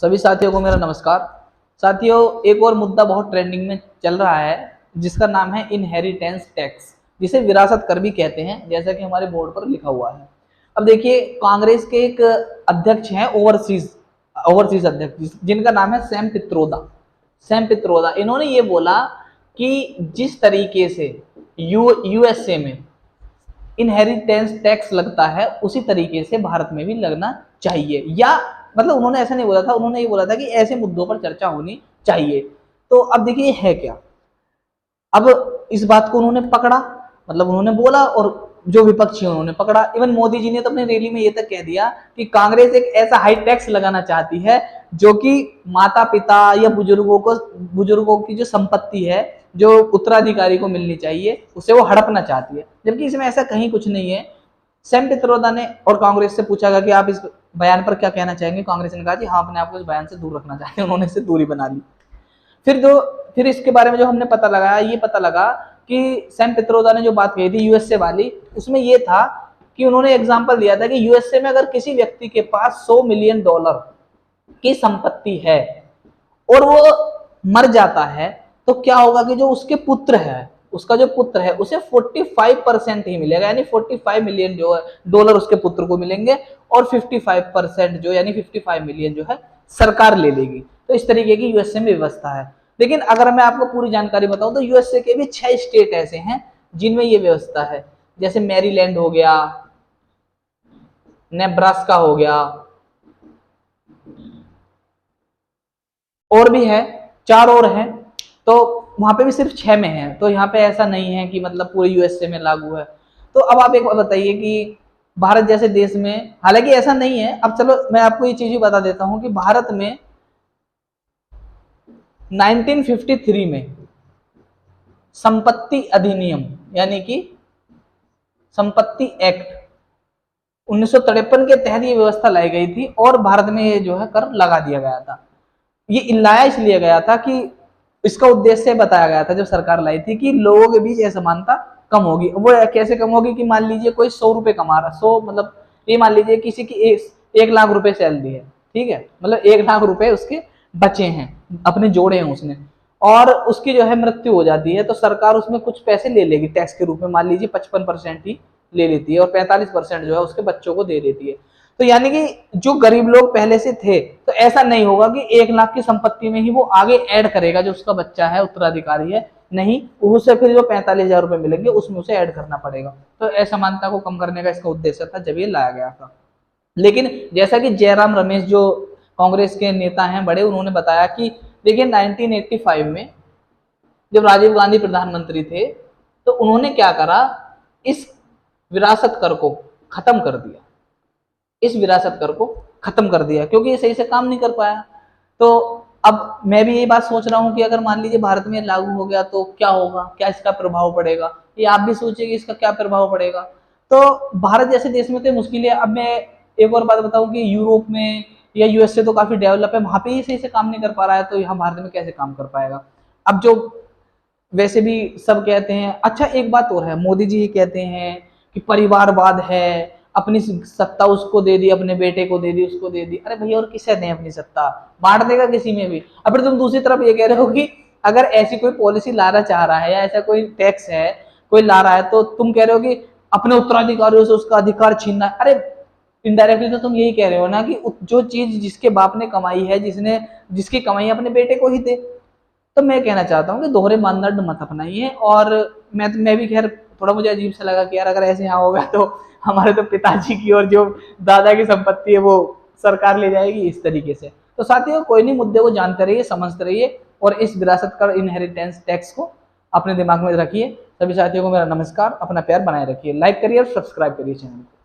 सभी साथियों को मेरा नमस्कार। साथियों, एक और मुद्दा बहुत ट्रेंडिंग में चल रहा है जिसका नाम है इनहेरिटेंस टैक्स, जिसे विरासत कर भी कहते हैं, जैसा कि हमारे बोर्ड पर लिखा हुआ है। अब देखिए, कांग्रेस के एक अध्यक्ष हैं ओवरसीज अध्यक्ष, जिनका नाम है सैम पित्रोदा। इन्होंने ये बोला कि जिस तरीके से यूएसए में इनहेरिटेंस टैक्स लगता है उसी तरीके से भारत में भी लगना चाहिए, या मतलब उन्होंने ऐसा नहीं बोला था, उन्होंने ये बोला था कि ऐसे मुद्दों पर चर्चा होनी चाहिए। तो अब देखिए है क्या, अब इस बात को उन्होंने पकड़ा, मतलब उन्होंने बोला और जो विपक्षी उन्होंने पकड़ा। इवन मोदी जी ने तो अपनी रैली में ये तक कह दिया कि कांग्रेस एक ऐसा हाई टैक्स लगाना चाहती है जो कि माता पिता या बुजुर्गों की जो संपत्ति है, जो उत्तराधिकारी को मिलनी चाहिए, उसे वो हड़पना चाहती है, जबकि इसमें ऐसा कहीं कुछ नहीं है। सैम पित्रोदा ने और कांग्रेस से पूछा गया कि आप इस बयान पर क्या कहना चाहेंगे। कांग्रेस ने कहा कि हाँ, अपने आप को इस बयान से दूर रखना चाहिए। उन्होंने इससे दूरी बना ली। फिर इसके बारे में जो हमने पता लगाया, ये पता लगा कि सैम पित्रोदा ने जो बात कही थी यूएसए वाली, उसमें ये था कि उन्होंने एग्जांपल दिया था कि यूएसए में अगर किसी व्यक्ति के पास $100 मिलियन की संपत्ति है और वो मर जाता है, तो क्या होगा कि जो उसके पुत्र है, उसका जो पुत्र है, उसे 45% ही मिलेगा, यानी $45 मिलियन जो है डॉलर उसके पुत्र को मिलेंगे, और 55% जो यानी 55 मिलियन जो है सरकार ले लेगी। तो इस तरीके की यूएसए में व्यवस्था है। लेकिन अगर मैं आपको पूरी जानकारी बताऊं तो यूएसए के भी 6 स्टेट ऐसे हैं जिनमें ये व्यवस्था है, जैसे मैरीलैंड हो गया, नेब्रास्का हो गया, और भी है 4 और हैं। तो वहां पे भी सिर्फ 6 में है, तो यहाँ पे ऐसा नहीं है कि मतलब पूरे यूएसए में लागू है। तो अब आप एक बात बताइए कि भारत जैसे देश में, हालांकि ऐसा नहीं है, अब चलो मैं आपको ये चीज भी बता देता हूं कि भारत में 1953 में संपत्ति अधिनियम यानी कि संपत्ति एक्ट 1953 के तहत ये व्यवस्था लाई गई थी, और भारत में ये जो है कर लगा दिया गया था। ये लाया इसलिए गया था कि इसका उद्देश्य बताया गया था जब सरकार लाई थी कि लोगों के बीच असमानता कम होगी। वो कैसे कम होगी कि मान लीजिए कोई 100 रुपए कमा रहा, 100 मतलब ये मान लीजिए किसी की 1 लाख रुपए सैलरी है, ठीक है, मतलब 1 लाख रुपए उसके बचे हैं, अपने जोड़े हैं उसने, और उसकी जो है मृत्यु हो जाती है, तो सरकार उसमें कुछ पैसे ले लेगी टैक्स के रूप में, मान लीजिए 55% ही ले लेती है, और 45% जो है उसके बच्चों को दे देती है। तो यानी कि जो गरीब लोग पहले से थे, तो ऐसा नहीं होगा कि 1 लाख की संपत्ति में ही वो आगे ऐड करेगा जो उसका बच्चा है, उत्तराधिकारी है, नहीं, उसे फिर जो 45,000 रुपए मिलेंगे उसमें उसे ऐड करना पड़ेगा। तो असमानता को कम करने का इसका उद्देश्य था जब ये लाया गया था। लेकिन जैसा कि जयराम रमेश जो कांग्रेस के नेता हैं बड़े, उन्होंने बताया कि देखिए 1985 में जब राजीव गांधी प्रधानमंत्री थे, तो उन्होंने क्या करा, इस विरासत कर को खत्म कर दिया, इस विरासत कर को खत्म कर दिया, क्योंकि ये सही से काम नहीं कर पाया। तो अब मैं भी यही बात सोच रहा हूँ कि अगर मान लीजिए भारत में लागू हो गया तो क्या होगा, क्या इसका प्रभाव पड़ेगा, ये आप भी सोचिए कि इसका क्या प्रभाव पड़ेगा। तो भारत जैसे देश में तो मुश्किल है। अब मैं एक और बात बताऊं कि यूरोप में या यूएसए तो काफी डेवलप है, वहां पे ही सही से काम नहीं कर पा रहा है, तो यहाँ भारत में कैसे काम कर पाएगा। अब जो वैसे भी सब कहते हैं, अच्छा एक बात और है, मोदी जी कहते हैं कि परिवारवाद है, अपनी सत्ता उसको दे दी, अपने बेटे को दे दी, उसको दे दी। अरे भैया, और किसे दें अपनी सत्ता, बांट देगा किसी में भी। अब फिर तुम दूसरी तरफ ये कह रहे हो कि अगर ऐसी कोई पॉलिसी लाना चाह रहा है या ऐसा कोई टैक्स है कोई ला रहा है, तो तुम कह रहे हो कि अपने उत्तराधिकारियों से उसका अधिकार छीनना। अरे इनडायरेक्टली तो तुम यही कह रहे हो ना कि जो चीज जिसके बाप ने कमाई है, जिसकी कमाई अपने बेटे को ही दे। तो मैं कहना चाहता हूँ कि दोहरे मानदंड मत अपनाइए। और मैं भी खैर थोड़ा मुझे अजीब सा लगा कि यार अगर ऐसे यहाँ होगा तो हमारे तो पिताजी की और जो दादा की संपत्ति है वो सरकार ले जाएगी, इस तरीके से। तो साथियों, कोई नहीं, मुद्दे को जानते रहिए, समझते रहिए, और इस विरासत कर इनहेरिटेंस टैक्स को अपने दिमाग में रखिए। सभी साथियों को मेरा नमस्कार, अपना प्यार बनाए रखिए, लाइक करिए और सब्सक्राइब करिए चैनल को।